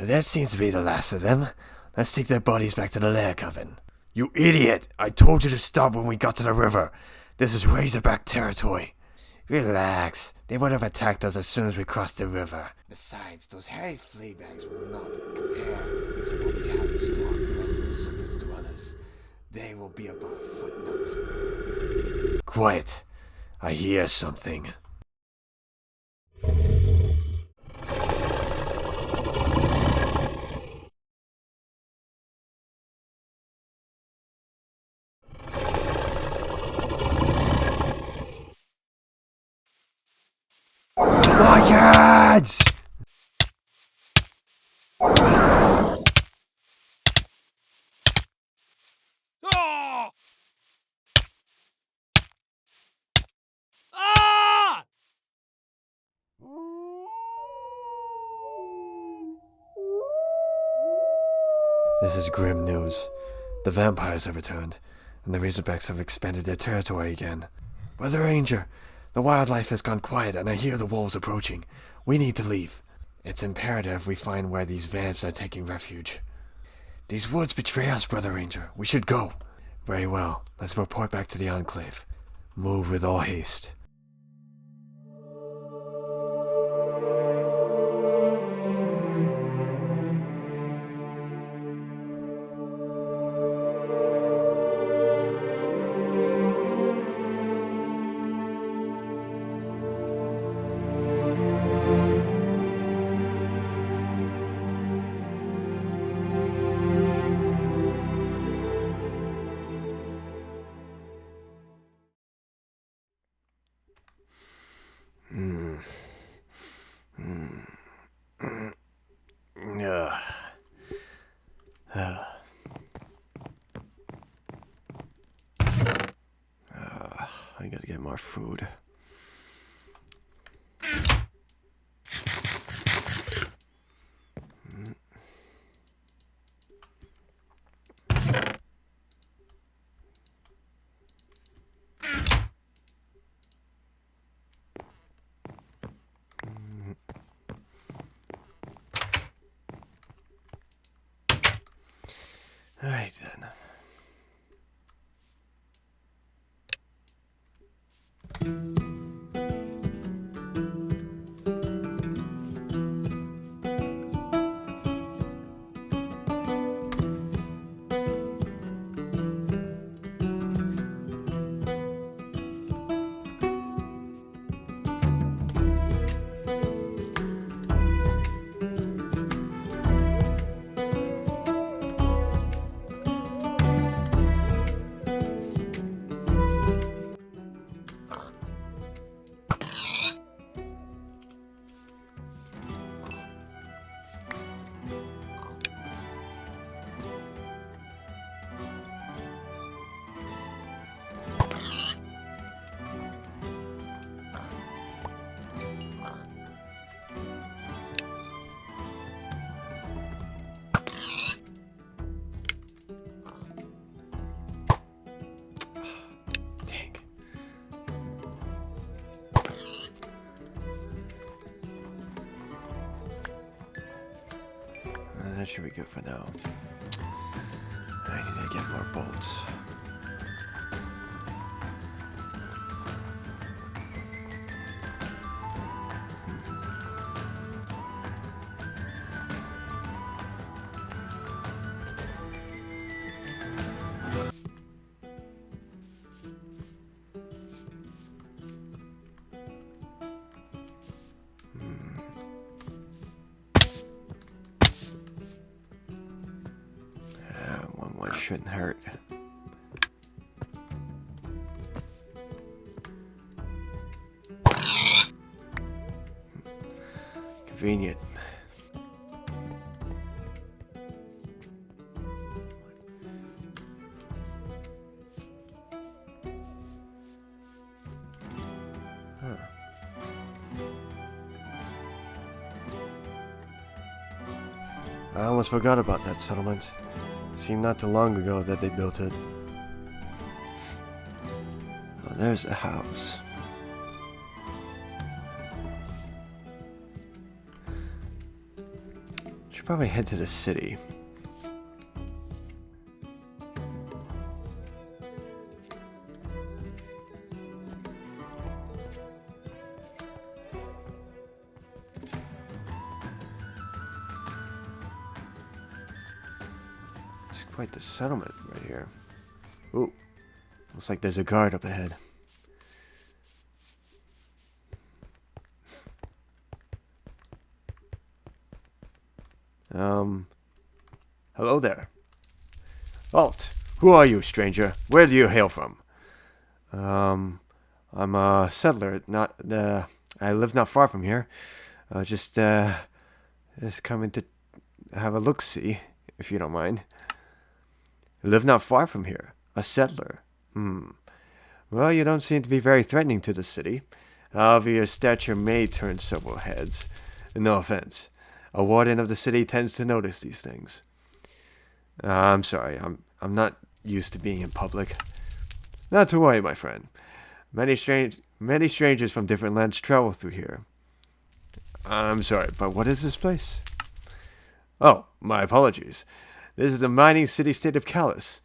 That seems to be the last of them. Let's take their bodies back to the lair coven. You idiot! I told you to stop when we got to the river. This is Razorback territory. Relax. They would have attacked us as soon as we crossed the river. Besides, those hairy flea bags will not compare to what we have in store for the rest of the surface dwellers. They will be about a footnote. Quiet. I hear something. Lycans! Ah! Ah! This is grim news. The vampires have returned, and the Razorbacks have expanded their territory again. Brother Ranger, the wildlife has gone quiet and I hear the wolves approaching. We need to leave. It's imperative we find where these vamps are taking refuge. These woods betray us, Brother Ranger. We should go. Very well. Let's report back to the Enclave. Move with all haste. I gotta get more food. All right then. That should be good for now. I need to get more bolts. One shouldn't hurt. Convenient. I almost forgot about that settlement. Seemed not too long ago that they built it. Oh, there's the house. Should probably head to the city. It's quite the settlement right here. Ooh, looks like there's a guard up ahead. Hello there. Halt! Who are you, stranger? Where do you hail from? I'm a settler. I live not far from here. Just coming to have a look-see, if you don't mind. I live not far from here. A settler. Well, you don't seem to be very threatening to the city. However, your stature may turn several heads. No offense. A warden of the city tends to notice these things. I'm sorry. I'm not used to being in public. Not to worry, my friend. Many strangers from different lands travel through here. I'm sorry, but what is this place? Oh, my apologies. This is the mining city-state of Kallus.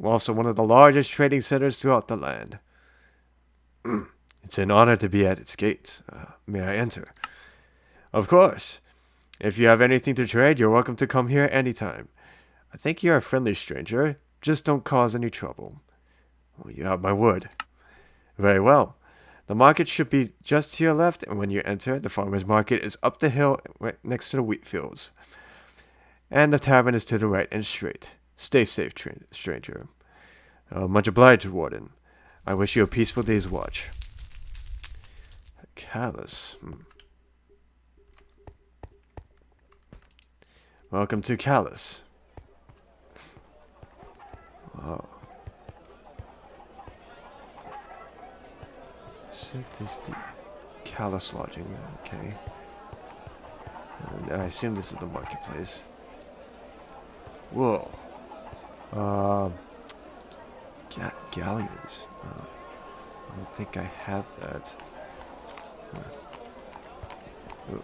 Also one of the largest trading centers throughout the land. It's an honor to be at its gates. May I enter? Of course. If you have anything to trade, you're welcome to come here anytime. I think you're a friendly stranger. Just don't cause any trouble. Well, you have my word. Very well. The market should be just to your left, and when you enter, the farmer's market is up the hill right next to the wheat fields. And the tavern is to the right and straight. Stay safe, stranger. Much obliged, warden. I wish you a peaceful day's watch. Kallus. Welcome to Kallus. Wow. So this is the Kallus lodging, okay. And I assume this is the marketplace. Whoa. Galleons. I don't think I have that. Ooh.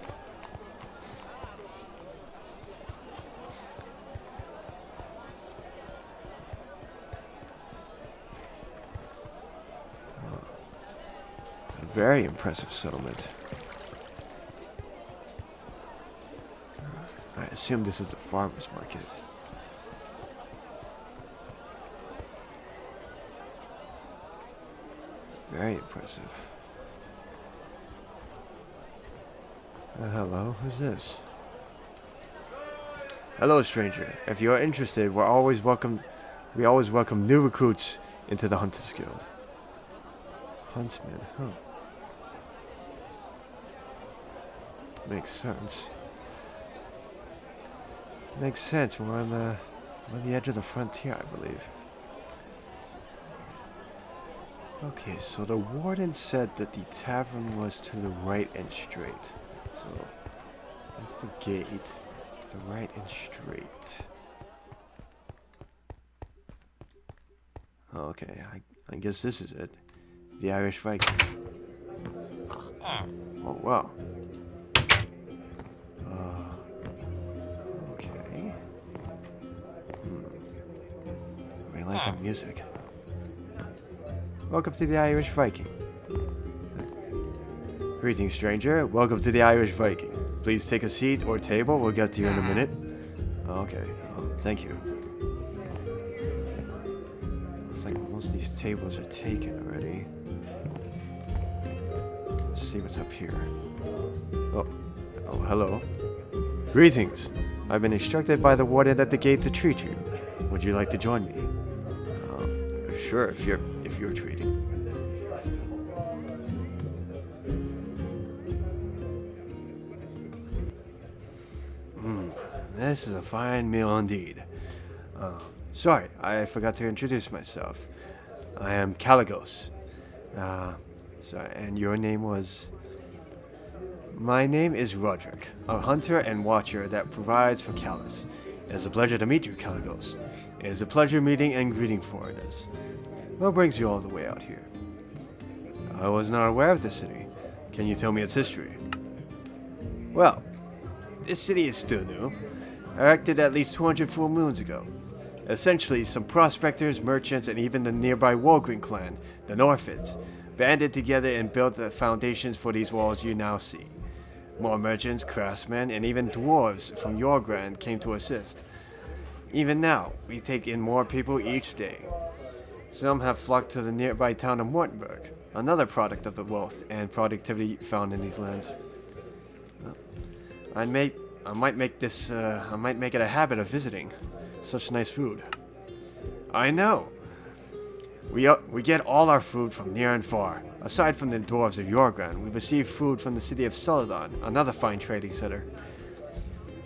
Very impressive settlement. I assume this is the farmer's market. Very impressive. Hello, who's this? Hello, stranger. If you are interested, we always welcome new recruits into the Hunters Guild. Huntsman, huh? Makes sense. Makes sense. We're on the edge of the frontier, I believe. Okay, so the warden said that the tavern was to the right and straight. So that's the gate. The right and straight. Okay, I guess this is it. The Irish Viking. Oh wow. Okay. I like the music. Welcome to the Irish Viking. Greetings, stranger. Welcome to the Irish Viking. Please take a seat or table. We'll get to you in a minute. Okay. Thank you. Looks like most of these tables are taken already. Let's see what's up here. Oh, hello. Greetings. I've been instructed by the warden at the gate to treat you. Would you like to join me? Sure, if you're treating. This is a fine meal indeed. Sorry, I forgot to introduce myself. I am Calagos. And your name was? My name is Roderick, a hunter and watcher that provides for Kallus. It is a pleasure to meet you, Calagos. It is a pleasure meeting and greeting foreigners. What brings you all the way out here? I was not aware of this city. Can you tell me its history? Well, this city is still new. erected at least 200 full moons ago. Essentially, some prospectors, merchants, and even the nearby Walgreen clan, the Norfids, banded together and built the foundations for these walls you now see. More merchants, craftsmen, and even dwarves from Yorgrand came to assist. Even now, we take in more people each day. Some have flocked to the nearby town of Mortenberg, another product of the wealth and productivity found in these lands. I might make it a habit of visiting. Such nice food. I know. We get all our food from near and far. Aside from the dwarves of Yorgrand, we receive food from the city of Celadon, another fine trading center.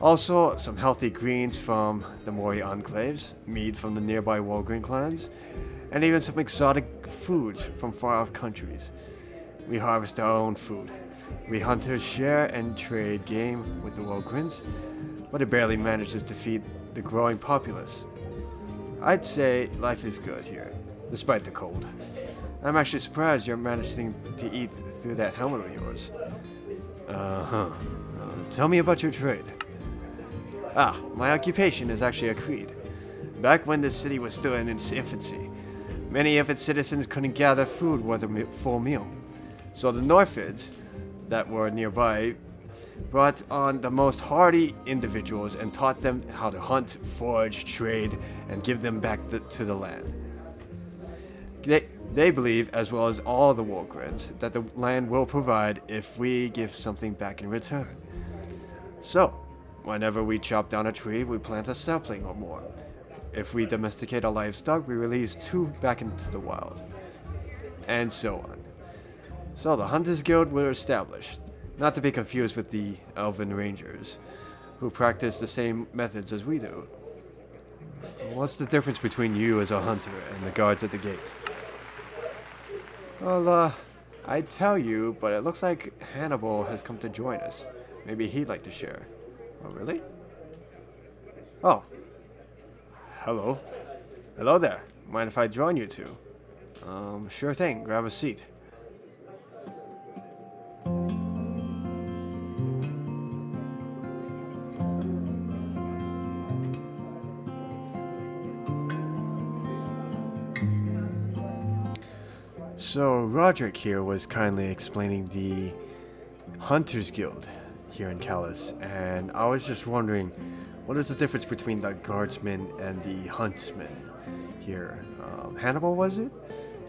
Also, some healthy greens from the Mori enclaves, meat from the nearby Walgreen clans, and even some exotic foods from far-off countries. We harvest our own food. We hunters share and trade game with the Walgreens, but it barely manages to feed the growing populace. I'd say life is good here, despite the cold. I'm actually surprised you're managing to eat through that helmet of yours. Tell me about your trade. My occupation is actually a creed. Back when this city was still in its infancy, many of its citizens couldn't gather food worth a full meal. So the Norfids, that were nearby, brought on the most hardy individuals and taught them how to hunt, forage, trade, and give them back to the land. They believe, as well as all the Walgrens, that the land will provide if we give something back in return. So, whenever we chop down a tree, we plant a sapling or more. If we domesticate a livestock, we release 2 back into the wild. And so on. So the Hunters Guild were established, not to be confused with the Elven Rangers, who practice the same methods as we do. What's the difference between you as a hunter and the guards at the gate? Well, I'd tell you, but it looks like Hannibal has come to join us. Maybe he'd like to share. Oh, really? Oh. Hello. Hello there. Mind if I join you two? Sure thing. Grab a seat. So, Roderick here was kindly explaining the Hunters Guild here in Kallus, and I was just wondering, what is the difference between the guardsmen and the huntsmen here? Hannibal, was it?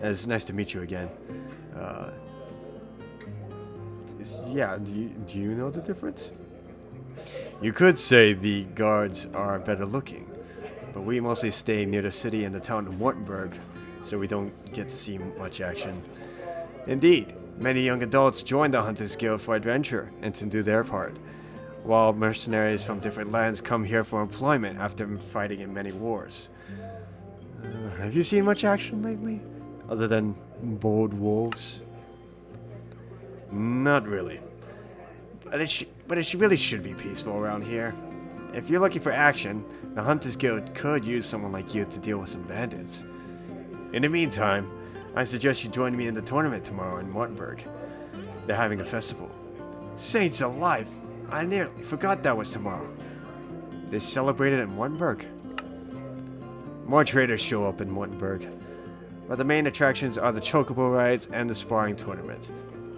It's nice to meet you again. Do you know the difference? You could say the guards are better looking, but we mostly stay near the city and the town of Mortenberg, so we don't get to see much action. Indeed, many young adults join the Hunters Guild for adventure and to do their part, while mercenaries from different lands come here for employment after fighting in many wars. Have you seen much action lately, other than bold wolves? Not really. But it really should be peaceful around here. If you're looking for action, the Hunters Guild could use someone like you to deal with some bandits. In the meantime, I suggest you join me in the tournament tomorrow in Mortenberg. They're having a festival. Saints alive! I nearly forgot that was tomorrow. They celebrate it in Mortenberg. More traders show up in Mortenberg, but the main attractions are the chocobo rides and the sparring tournament,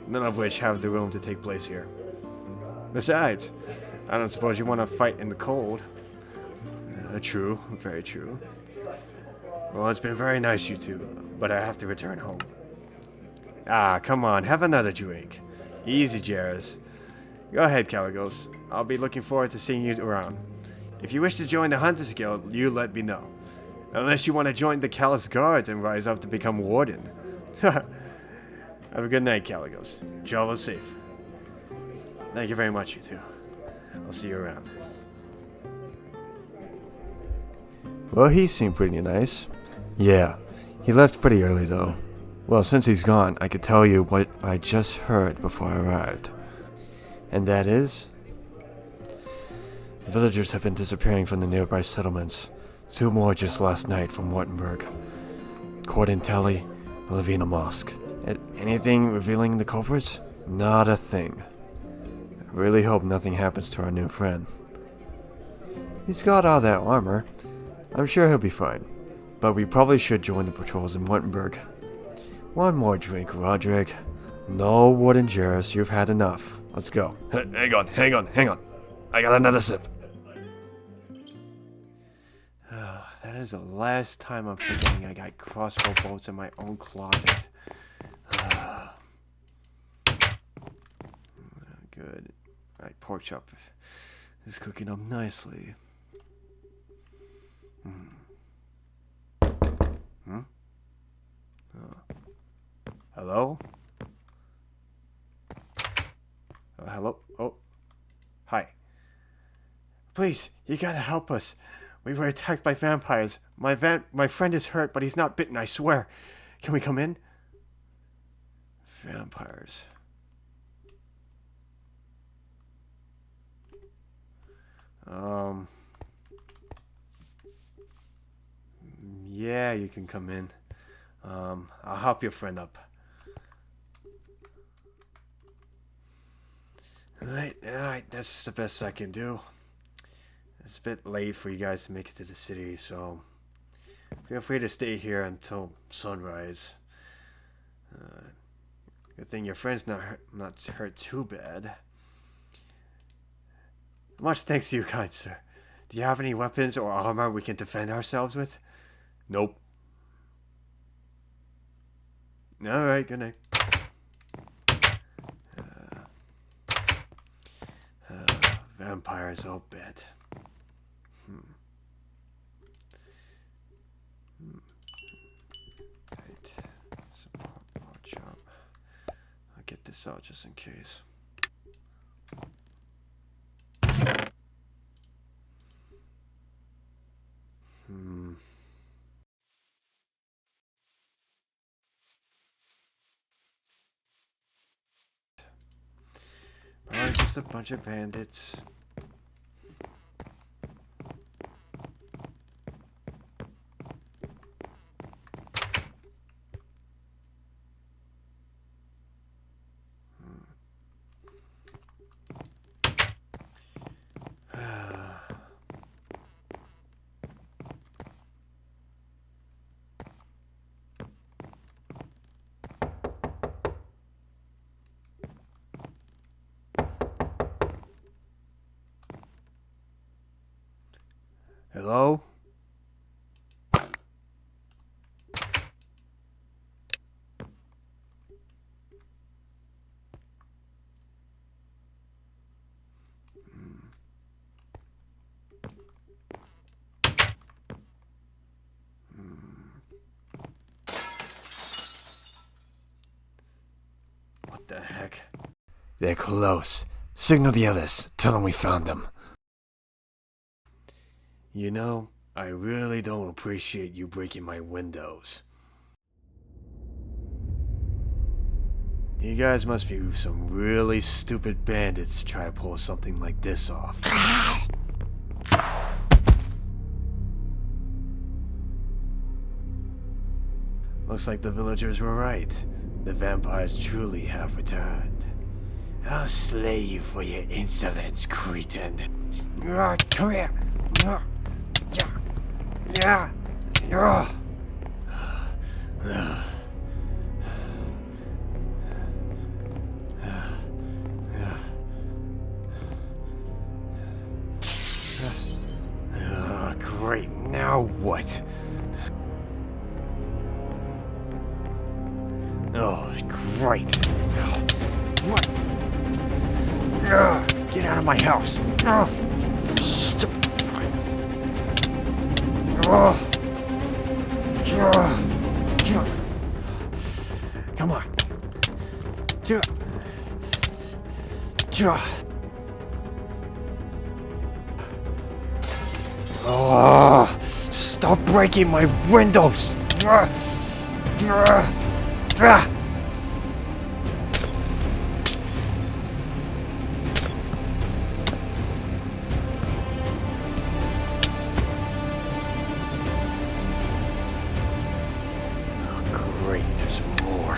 none of which have the room to take place here. Besides, I don't suppose you want to fight in the cold. True, very true. Well, it's been very nice, you two, but I have to return home. Come on, have another drink. Easy, Jairus. Go ahead, Calagos. I'll be looking forward to seeing you around. If you wish to join the Hunters Guild, you let me know. Unless you want to join the Kallus Guards and rise up to become Warden. Have a good night, Calagos. Travel safe. Thank you very much, you two. I'll see you around. Well, he seemed pretty nice. Yeah, he left pretty early though. Well, since he's gone, I could tell you what I just heard before I arrived. And that is... villagers have been disappearing from the nearby settlements. 2 more just last night from Wartenberg. Cordon Tally, Lavina Mosque. Anything revealing the culprits? Not a thing. I really hope nothing happens to our new friend. He's got all that armor. I'm sure he'll be fine. But we probably should join the patrols in Wittenberg. One more drink, Roderick. No wooden chairs, you've had enough. Let's go. Hang on. I got another sip. That is the last time I'm forgetting I got crossbow bolts in my own closet. Good. Alright, pork chop is cooking up nicely. Hello? Hello? Oh. Hi. Please, you gotta help us. We were attacked by vampires. My friend is hurt, but he's not bitten, I swear. Can we come in? Vampires. Yeah, you can come in. I'll help your friend up. Alright, that's the best I can do. It's a bit late for you guys to make it to the city, so feel free to stay here until sunrise. Good thing your friend's not hurt too bad. Much thanks to you, kind sir. Do you have any weapons or armor we can defend ourselves with? Nope. Alright, good night. Vampires, I'll bet. Right. Support pork chop. I'll get this out just in case. Probably just a bunch of bandits. Hello? What the heck? They're close. Signal the others. Tell them we found them. You know, I really don't appreciate you breaking my windows. You guys must be some really stupid bandits to try to pull something like this off. Looks like the villagers were right. The vampires truly have returned. I'll slay you for your insolence, cretin. Come here. Great, now what? Oh, great. What? Get out of my house. Come on. Stop breaking my windows. Great, there's more.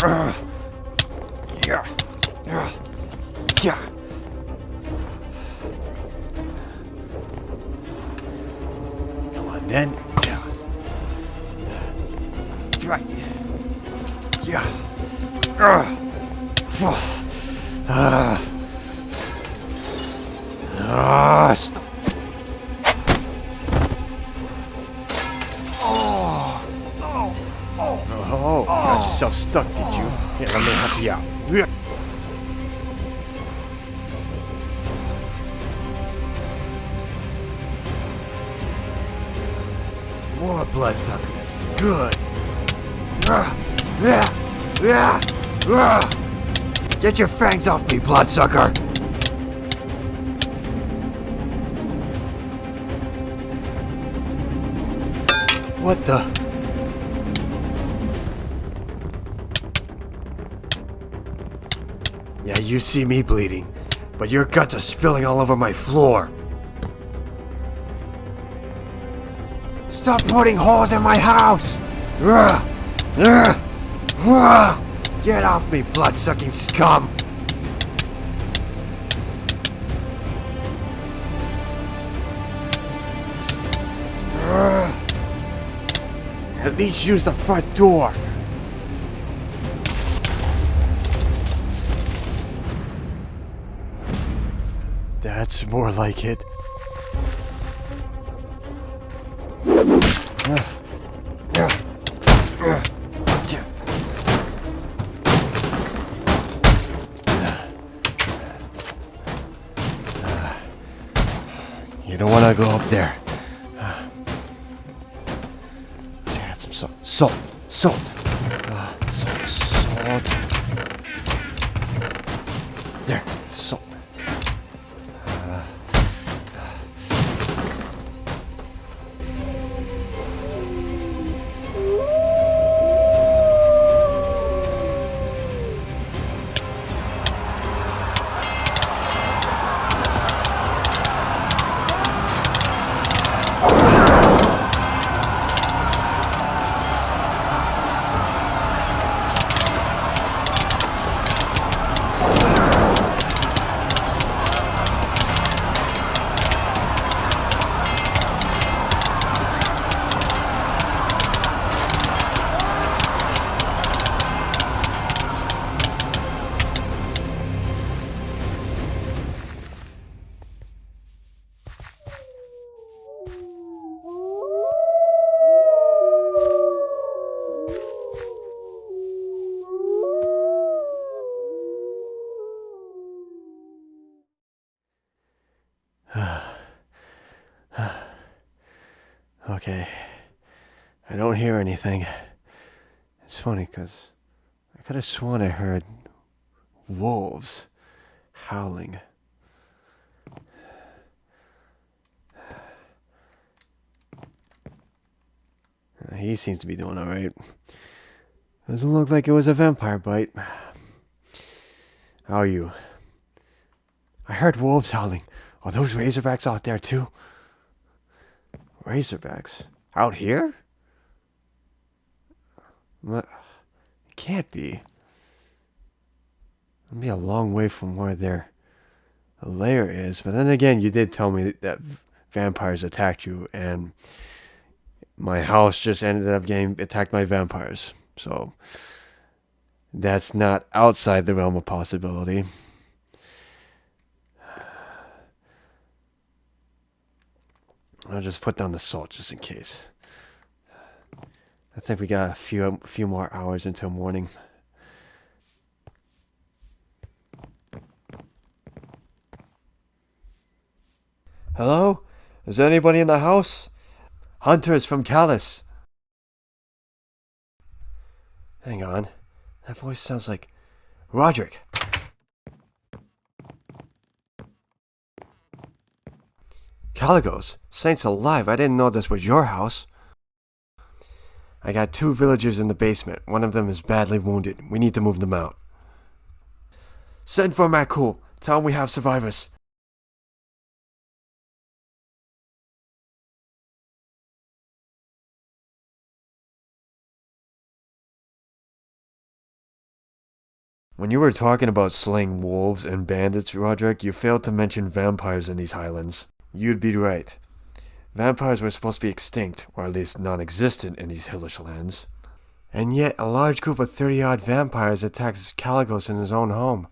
Yeah. Yeah. Yeah. Come on, then. Yeah. Right. Yeah. Stop. Oh, got yourself stuck, did you? Here, let me help you out. More bloodsuckers. Good. Get your fangs off me, bloodsucker! What the? Yeah, you see me bleeding, but your guts are spilling all over my floor. Stop putting holes in my house! Get off me, blood-sucking scum! At least use the front door. That's more like it. You don't want to go up there. Add some salt. Salt. There, salt. Okay. I don't hear anything. It's funny because I could have sworn I heard wolves howling. He seems to be doing alright. Doesn't look like it was a vampire bite. How are you? I heard wolves howling. Are those razorbacks out there too? Razorbacks? Out here? What? It can't be. It'd be a long way from where their lair is. But then again, you did tell me that vampires attacked you, and my house just ended up getting attacked by vampires. So that's not outside the realm of possibility. I'll just put down the salt just in case. I think we got a few more hours until morning. Hello? Is there anybody in the house? Hunters from Kallus. Hang on. That voice sounds like Roderick. Calagos, saints alive, I didn't know this was your house. I got 2 villagers in the basement. One of them is badly wounded. We need to move them out. Send for Makul. Tell him we have survivors. When you were talking about slaying wolves and bandits, Roderick, you failed to mention vampires in these highlands. You'd be right. Vampires were supposed to be extinct, or at least non-existent in these hillish lands. And yet, a large group of 30-odd vampires attacks Calagos in his own home.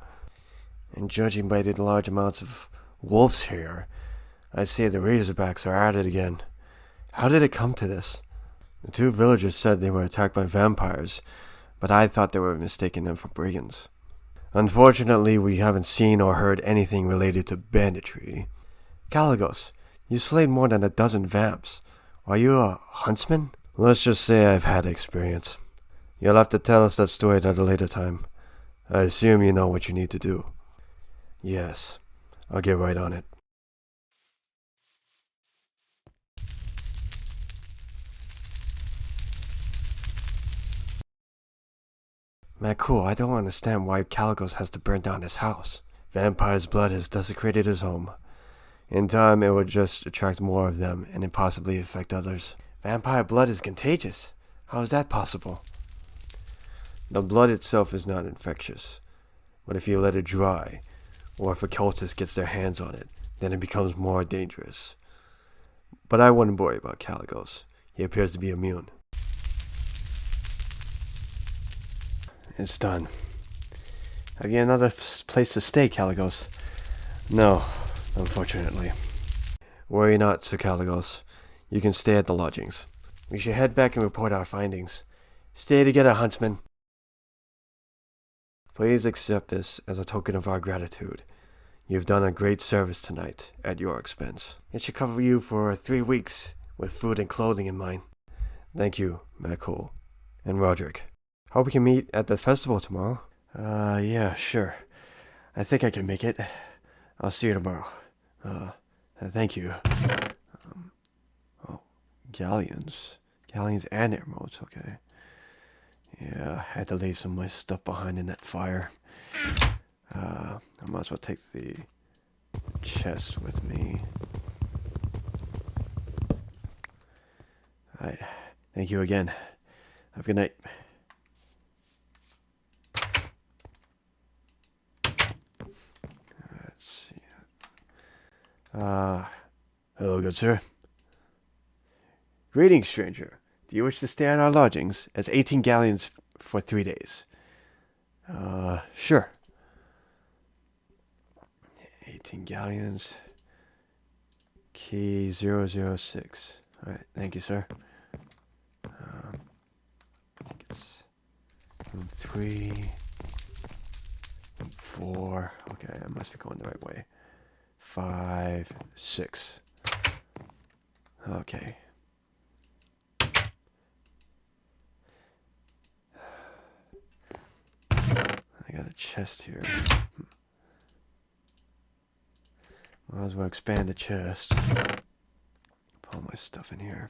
And judging by the large amounts of wolves here, I'd say the Razorbacks are at it again. How did it come to this? The two villagers said they were attacked by vampires, but I thought they were mistaking them for brigands. Unfortunately, we haven't seen or heard anything related to banditry. Calagos, you slayed more than a dozen vamps. Are you a huntsman? Let's just say I've had experience. You'll have to tell us that story at a later time. I assume you know what you need to do. Yes, I'll get right on it. Cool, I don't understand why Calagos has to burn down his house. Vampire's blood has desecrated his home. In time, it would just attract more of them and then possibly affect others. Vampire blood is contagious. How is that possible? The blood itself is not infectious, but if you let it dry, or if a cultist gets their hands on it, then it becomes more dangerous. But I wouldn't worry about Calagos. He appears to be immune. It's done. Have you another place to stay, Calagos? No, unfortunately. Worry not, Sir Calagos. You can stay at the lodgings. We should head back and report our findings. Stay together, huntsman. Please accept this as a token of our gratitude. You've done a great service tonight, at your expense. It should cover you for 3 weeks, with food and clothing in mind. Thank you, Macole. And Roderick. Hope we can meet at the festival tomorrow. Yeah, sure. I think I can make it. I'll see you tomorrow. Thank you. Galleons. Galleons and air modes, okay. Yeah, I had to leave some of my stuff behind in that fire. I might as well take the chest with me. Alright, thank you again. Have a good night. Let's see. Hello, good sir. Greetings, stranger. Do you wish to stay at our lodgings? It's 18 galleons for 3 days. Sure. 18 galleons. Key 006. Alright, thank you, sir. I think it's room 3. Room 4. Okay, I must be going the right way. 5, 6. Okay. I got a chest here. Might as well expand the chest. Put all my stuff in here.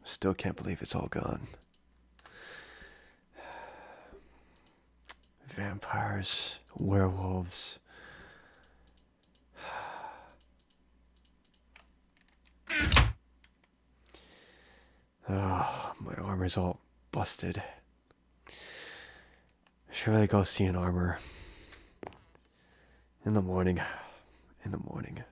Still can't believe it's all gone. Vampires, werewolves. Oh, my armor's all busted. I should really go see an armor. In the morning. In the morning.